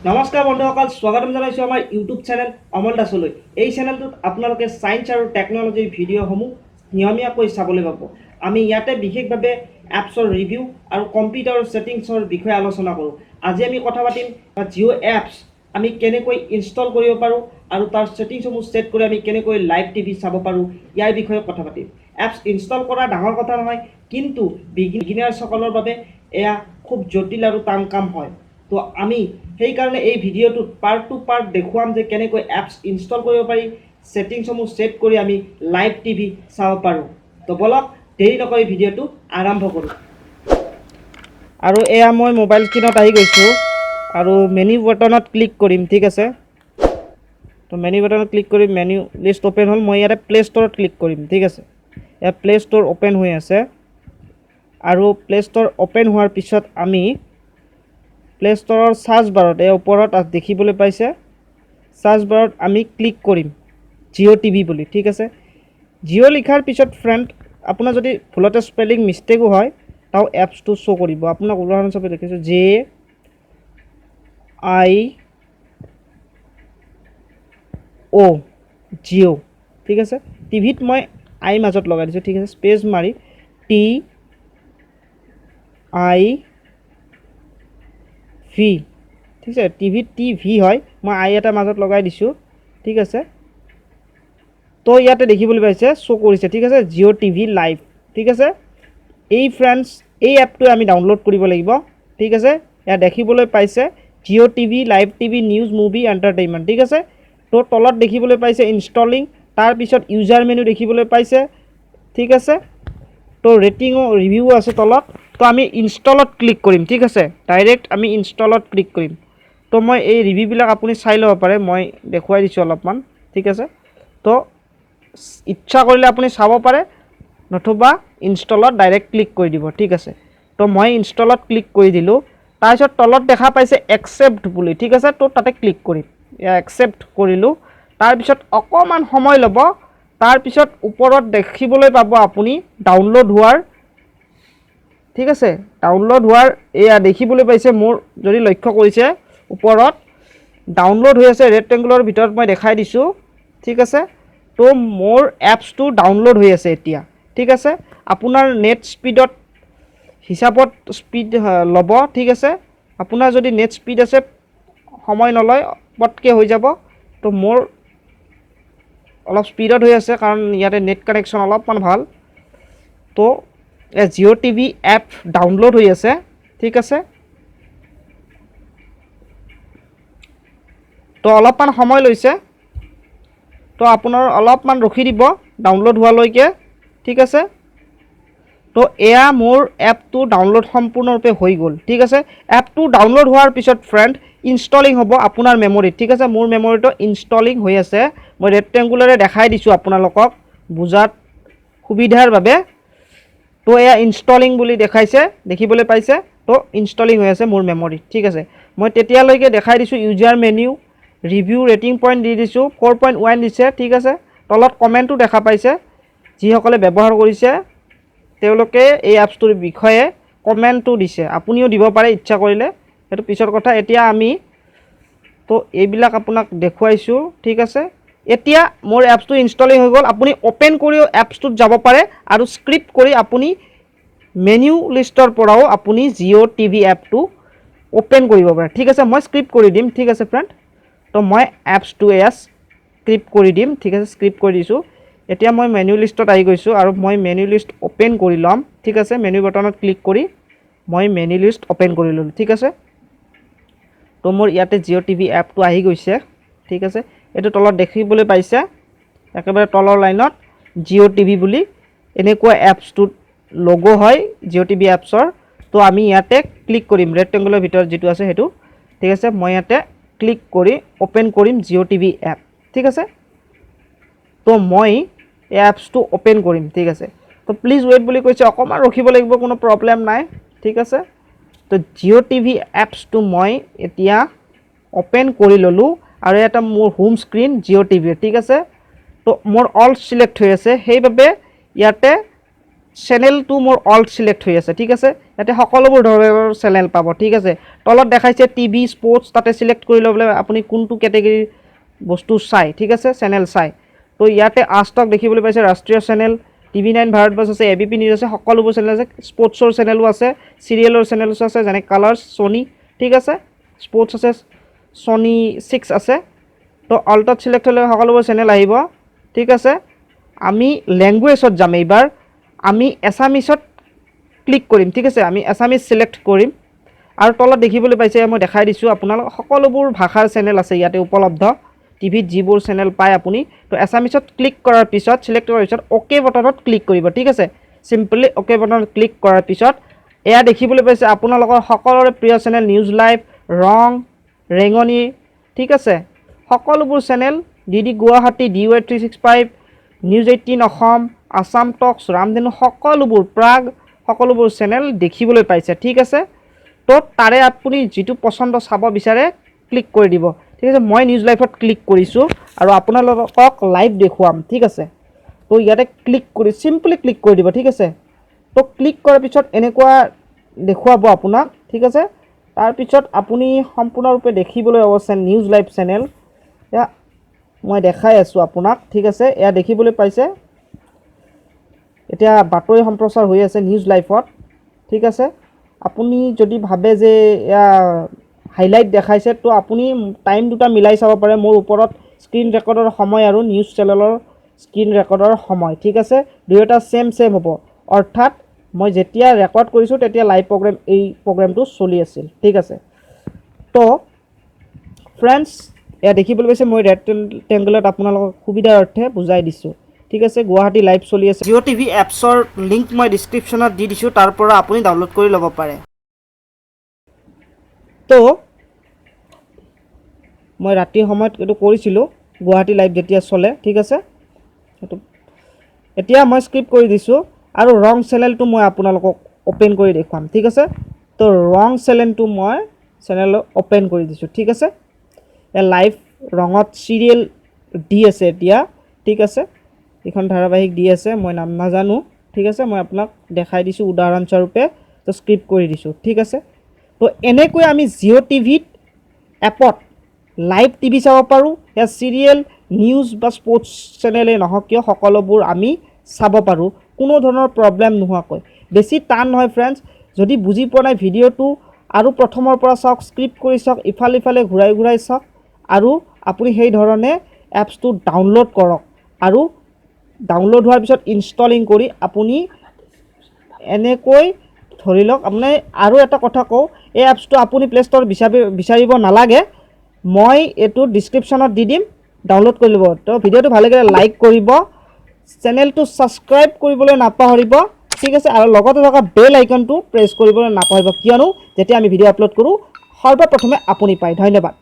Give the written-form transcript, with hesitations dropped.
নমস্কাৰ বন্ধুসকল, স্বাগতম জনাইছোঁ আমাৰ ইউটিউব চেনেল অমল দাসলৈ। এই চেনেলটোত আপোনালোকে ছায়েন্স আৰু টেকন'লজিৰ ভিডিঅ'সমূহ নিয়মীয়াকৈ চাবলৈ পাব। আমি ইয়াতে বিশেষভাৱে এপছৰ ৰিভিউ আৰু কম্পিউটাৰৰ ছেটিংছৰ বিষয়ে আলোচনা কৰোঁ। আজি আমি কথা পাতিম জিঅ' এপছ আমি কেনেকৈ ইনষ্টল কৰিব পাৰোঁ আৰু তাৰ ছেটিংছসমূহ ছেট কৰি আমি কেনেকৈ লাইভ টিভি চাব পাৰোঁ, ইয়াৰ বিষয়ে কথা পাতিম। এপছ ইনষ্টল কৰা ডাঙৰ কথা নহয়, কিন্তু বিগিনাৰ্ছসকলৰ বাবে এয়া খুব জটিল আৰু টান কাম হয়। তো আমি সেইকাৰণে এই ভিডিঅ'টোত পাৰ্ট টু পাৰ্ট দেখুৱাম যে কেনেকৈ এপছ ইনষ্টল কৰিব পাৰি, ছেটিংছসমূহ ছেট কৰি আমি লাইভ টিভি চাব পাৰোঁ। তো বলক দেৰি নকৰি ভিডিঅ'টো আৰম্ভ কৰোঁ। আৰু এয়া মই মোবাইল স্ক্ৰীণত আহি গৈছোঁ আৰু মেনু বাটনত ক্লিক কৰিম, ঠিক আছে। তো মেনু বাটনত ক্লিক কৰি মেনু লিষ্ট অ'পেন হ'ল। মই ইয়াতে প্লে' ষ্ট'ৰত ক্লিক কৰিম, ঠিক আছে। ইয়াত প্লে' ষ্ট'ৰ অ'পেন হৈ আছে আৰু প্লে' ষ্ট'ৰ অ'পেন হোৱাৰ পিছত আমি প্লে ষ্ট'ৰৰ চাৰ্চ বাৰত এই ওপৰত দেখিবলৈ পাইছে, চাৰ্চ বাৰত আমি ক্লিক কৰিম জিঅ' টিভি বুলি, ঠিক আছে। জিঅ' লিখাৰ পিছত ফ্ৰেণ্ড আপোনাৰ যদি ভুলতে স্পেলিং মিষ্টেকো হয় তাও এপছটো শ্ব' কৰিব। আপোনাক উদাহৰণস্বৰূপে দেখিছোঁ JIO জিঅ', ঠিক আছে। টিভিত মই আই মাজত লগাই দিছোঁ, ঠিক আছে। স্পেচ মাৰি TIV, ঠিক আছে। টিভিত TV হয়, মই আই এটা মাজত লগাই দিছোঁ, ঠিক আছে। তো ইয়াতে দেখিবলৈ পাইছে শ্ব' কৰিছে, ঠিক আছে, জিঅ' টিভি লাইভ, ঠিক আছে। এই ফ্ৰেণ্ডছ এই এপটো আমি ডাউনলোড কৰিব লাগিব, ঠিক আছে। ইয়াত দেখিবলৈ পাইছে Jio' TV live TV news movie entertainment, ঠিক আছে। তো তলত দেখিবলৈ পাইছে ইনষ্টলিং, তাৰপিছত ইউজাৰ মেনু দেখিবলৈ পাইছে, ঠিক আছে। তো ৰেটিঙো ৰিভিউ আছে তলত। তো আমি ইনষ্টলত ক্লিক কৰিম, ঠিক আছে। ডাইৰেক্ট আমি ইনষ্টলত ক্লিক কৰিম। তো মই এই ৰিভিউবিলাক আপুনি চাই ল'ব পাৰে, মই দেখুৱাই দিছোঁ অলপমান, ঠিক আছে। তো ইচ্ছা কৰিলে আপুনি চাব পাৰে, নতুবা ইনষ্টলত ডাইৰেক্ট ক্লিক কৰি দিব, ঠিক আছে। তো মই ইনষ্টলত ক্লিক কৰি দিলোঁ। তাৰপিছত তলত দেখা পাইছে একচেপ্ট বুলি, ঠিক আছে। তো তাতে ক্লিক কৰিম, একচেপ্ট কৰিলোঁ। তাৰপিছত অকণমান সময় ল'ব, তাৰপিছত ওপৰত দেখিবলৈ পাব আপুনি ডাউনলোড হোৱাৰ, ঠিক আছে। ডাউনলোড হোৱাৰ এয়া দেখিবলৈ পাইছে, মোৰ যদি লক্ষ্য কৰিছে ওপৰত ডাউনলোড হৈ আছে, ৰেক্টেংগুলাৰ ভিতৰত মই দেখাই দিছোঁ, ঠিক আছে। তো মোৰ এপছটো ডাউনলোড হৈ আছে এতিয়া, ঠিক আছে। আপোনাৰ নেট স্পীডত হিচাপত স্পীড ল'ব, ঠিক আছে। আপোনাৰ যদি নেট স্পীড আছে সময় নলয়, পটকৈ হৈ যাব। তো মোৰ অলপ স্পীডত হৈ আছে কাৰণ ইয়াতে নেট কানেকশ্যন অলপমান ভাল। তো জিঅ' টিভি এপ ডাউনলোড হৈ আছে, ঠিক আছে। তো অলপমান সময় লৈছে, তো আপোনাৰ অলপমান ৰখি দিব ডাউনলোড হোৱালৈকে, ঠিক আছে। তো এয়া মোৰ এপটো ডাউনলোড সম্পূৰ্ণৰূপে হৈ গ'ল, ঠিক আছে। এপটো ডাউনলোড হোৱাৰ পিছত ফ্ৰেণ্ড ইনষ্টলিং হ'ব আপোনাৰ মেমৰিত, ঠিক আছে। মোৰ মেমৰিটো ইনষ্টলিং হৈ আছে, মই ৰেক্টেংগুলাৰে দেখাই দিছোঁ আপোনালোকক বুজাত সুবিধাৰ বাবে। তো এয়া ইনষ্টলিং বুলি দেখাইছে, দেখিবলৈ পাইছে। তো ইনষ্টলিং হৈ আছে মোৰ মেমৰিত, ঠিক আছে। মই তেতিয়ালৈকে দেখাই দিছোঁ user menu, review, rating point দি দিছোঁ, 4.1 দিছে, ঠিক আছে। তলত কমেণ্টো দেখা পাইছে, যিসকলে ব্যৱহাৰ কৰিছে তেওঁলোকে এই এপছটোৰ বিষয়ে কমেণ্টটো দিছে। আপুনিও দিব পাৰে ইচ্ছা কৰিলে, সেইটো পিছৰ কথা। এতিয়া আমি তো এইবিলাক আপোনাক দেখুৱাইছোঁ, ঠিক আছে। এতিয়া মোৰ এপছটো ইনষ্টলিং হৈ গ'ল। আপুনি অ'পেন কৰিও এপছটোত যাব পাৰে আৰু স্ক্ৰিপ্ট কৰি আপুনি মেনু লিষ্টৰ পৰাও আপুনি জিঅ' টিভি এপটো অ'পেন কৰিব পাৰে, ঠিক আছে। মই স্ক্ৰিপ্ট কৰি দিম, ঠিক আছে ফ্ৰেণ্ড। তো মই এপছটো এয়া স্ক্ৰিপ্ট কৰি দিম, ঠিক আছে। স্ক্ৰিপ্ট কৰি দিছোঁ। এতিয়া মই মেনু লিষ্টত আহি গৈছোঁ আৰু মই মেনু লিষ্ট অ'পেন কৰি ল'ম, ঠিক আছে। মেনু বাটনত ক্লিক কৰি মই মেনু লিষ্ট অ'পেন কৰি ল'লোঁ, ঠিক আছে। তো মোৰ ইয়াতে জিঅ' টিভি এপটো আহি গৈছে, ঠিক আছে। এইটো তলত দেখিবলৈ পাইছে একেবাৰে তলৰ লাইনত জিঅ' টিভি বুলি এনেকুৱা এপছটোত লগো হয় জিঅ' টিভি এপছৰ। তো আমি ইয়াতে ক্লিক কৰিম, ৰেক্টেংগুলাৰ ভিতৰত যিটো আছে সেইটো, ঠিক আছে। মই ইয়াতে ক্লিক কৰি অ'পেন কৰিম জিঅ' টিভি এপ, ঠিক আছে। তো মই এই এপছটো অ'পেন কৰিম, ঠিক আছে। তো প্লিজ ৱেইট বুলি কৈছে, অকণমান ৰখিব লাগিব, কোনো প্ৰব্লেম নাই, ঠিক আছে। তো জিঅ' টিভি এপছটো মই এতিয়া অ'পেন কৰি ল'লোঁ আৰু এটা মোৰ হোম স্ক্ৰীণ জিঅ' টিভিৰ, ঠিক আছে। তো মোৰ অল চিলেক্ট হৈ আছে, সেইবাবে ইয়াতে চেনেলটো মোৰ অল চিলেক্ট হৈ আছে ঠিক আছে ইয়াতে সকলোবোৰ ধৰণৰ চেনেল পাব ঠিক আছে তলত দেখাইছে টিভি স্পৰ্টছ তাতে চিলেক্ট কৰি ল'বলৈ আপুনি কোনটো কেটেগৰীৰ বস্তু চাই ঠিক আছে চেনেল চাই তো ইয়াতে আজতক দেখিবলৈ পাইছে ৰাষ্ট্ৰীয় চেনেল TV9 ভাৰতবৰ্ষ আছে ABP নিউজ আছে সকলোবোৰ চেনেল আছে স্পৰ্টছৰ চেনেলো আছে চিৰিয়েলৰ চেনেলছ আছে যেনে কালাৰ্ছ ছনী ঠিক আছে স্পৰ্টছ আছে ছনী 6 আছে তো অল্টত চিলেক্ট হ'লে সকলোবোৰ চেনেল আহিব ঠিক আছে আমি ল্যাঙ্গুৱেজত যাম এইবাৰ আমি এছামিছত ক্লিক কৰিম ঠিক আছে আমি এছামিজ সিলেক্ট কৰিম আৰু তলত দেখিবলৈ পাইছে মই দেখাই দিছোঁ আপোনালোক সকলোবোৰ ভাষাৰ চেনেল আছে ইয়াতে উপলব্ধ টিভিত যিবোৰ চেনেল পায় আপুনি তো এছামিছত ক্লিক কৰাৰ পিছত সিলেক্ট কৰাৰ পিছত ওকে বটনত ক্লিক কৰিব ঠিক আছে সিম্পলি ওকে বটনত ক্লিক কৰাৰ পিছত এয়া দেখিবলৈ পাইছে আপোনালোকৰ সকলোৰে প্ৰিয় চেনেল নিউজ লাইভ ৰং ৰেঙনি ঠিক আছে সকলোবোৰ channel DD Guwahati DY 365 News 18 Asom Assam Talks Ramdhenu সকলোবোৰ প্ৰাগ সকলোবোৰ চেনেল দেখিবলৈ পাইছে ঠিক আছে তো তাৰে আপুনি যেটো পছন্দ চাব বিচাৰে ক্লিক কৰি দিব ঠিক আছে মই নিউজ লাইভত ক্লিক কৰিছোঁ আৰু আপোনালোকক লাইভ দেখুৱাম ঠিক আছে তো ইয়াতে ক্লিক কৰি সিম্পলি ক্লিক কৰি দিব ঠিক আছে তো ক্লিক কৰাৰ পিছত এনেকুৱা দেখুৱাব আপোনাক ঠিক আছে তাৰ পিছত আপুনি সম্পূৰ্ণৰূপে দেখিবলৈ অৱশ্যে নিউজ লাইভ চেনেল এয়া মই দেখাই আছোঁ আপোনাক ঠিক আছে এয়া দেখিবলৈ পাইছে এতিয়া বাতৰি সম্প্ৰচাৰ হৈ আছে নিউজ লাইভত ঠিক আছে আপুনি যদি ভাবে যে এয়া হাইলাইট দেখাইছে তো আপুনি টাইম দুটা মিলাই চাব পাৰে মোৰ ওপৰত স্ক্ৰীন ৰেকৰ্ডৰ সময় আৰু নিউজ চেনেলৰ স্ক্ৰীন ৰেকৰ্ডৰ সময় ঠিক আছে দুয়োটা সেম হ'ব অৰ্থাৎ মই যেতিয়া ৰেকৰ্ড কৰিছোঁ তেতিয়া লাইভ প্ৰগ্ৰাম এই প্ৰগ্ৰামটো চলি আছিল ঠিক আছে তো ফ্ৰেণ্ডছ এয়া দেখিবলৈ পাইছে মই ৰেড টেংগলত আপোনালোকক সুবিধাৰ অৰ্থে বুজাই দিছোঁ ঠিক আছে গুৱাহাটী লাইভ চলি আছে জিঅ' টিভি এপছৰ লিংক মই ডিছক্ৰিপশ্যনত দি দিছোঁ তাৰ পৰা আপুনি ডাউনলোড কৰি ল'ব পাৰে তো মই ৰাতিৰ সময়ত এইটো কৰিছিলোঁ গুৱাহাটী লাইভ যেতিয়া চলে ঠিক আছে এইটো এতিয়া মই স্কিপ কৰি দিছোঁ আৰু ৰং চেনেলটো মই আপোনালোকক ওপেন কৰি দেখুৱাম ঠিক আছে তো ৰং চেনেলটো মই চেনেল ওপেন কৰি দিছোঁ ঠিক আছে এ লাইভ ৰঙত চিৰিয়েল দি আছে এতিয়া ঠিক আছে এখন ধাৰাবাহিক দি আছে মই নাম নাজানো ঠিক আছে মই আপোনাক দেখাই দিছোঁ উদাহৰণস্বৰূপে তো স্ক্ৰিপ্ট কৰি দিছোঁ ঠিক আছে তো এনেকৈ আমি জিঅ' টিভিত এপত লাইভ টিভি চাব পাৰোঁ या চিৰিয়েল নিউজ বা স্পৰ্টছ চেনেলে নহওক কিয় সকলোবোৰ আমি চাব পাৰোঁ কোনো ধৰণৰ প্ৰব্লেম নোহোৱাকৈ বেছি টান নহয় ফ্ৰেণ্ডছ যদি বুজি পোৱা নাই ভিডিঅ'টো আৰু প্ৰথমৰ পৰা চাওক স্ক্ৰিপ্ট কৰি চাওক ইফালে ইফালে ঘূৰাই চাওক আৰু আপুনি সেই ধৰণে এপছটো ডাউনলোড কৰক আৰু ডাউনলোড হোৱাৰ পিছত ইনষ্টলিং কৰি আপুনি এনেকৈ ধৰি লওক আপুনি আৰু এটা কথা কওঁ এই এপছটো আপুনি প্লে ষ্ট'ৰ বিচাৰিব নালাগে মই এইটো ডিছক্ৰিপশ্যনত দি দিম ডাউনলোড কৰি ল'ব তো ভিডিঅ'টো ভাল লাগিলে লাইক কৰিব চেনেলটো ছাবস্ক্ৰাইব কৰিবলৈ নাপাহৰিব ঠিক আছে আৰু লগতে থকা বেল আইকনটো প্ৰেছ কৰিবলৈ নাপাহৰিব কিয়নো যেতিয়া আমি ভিডিঅ' আপলোড কৰোঁ সৰ্বপ্ৰথমে আপুনি পায় ধন্যবাদ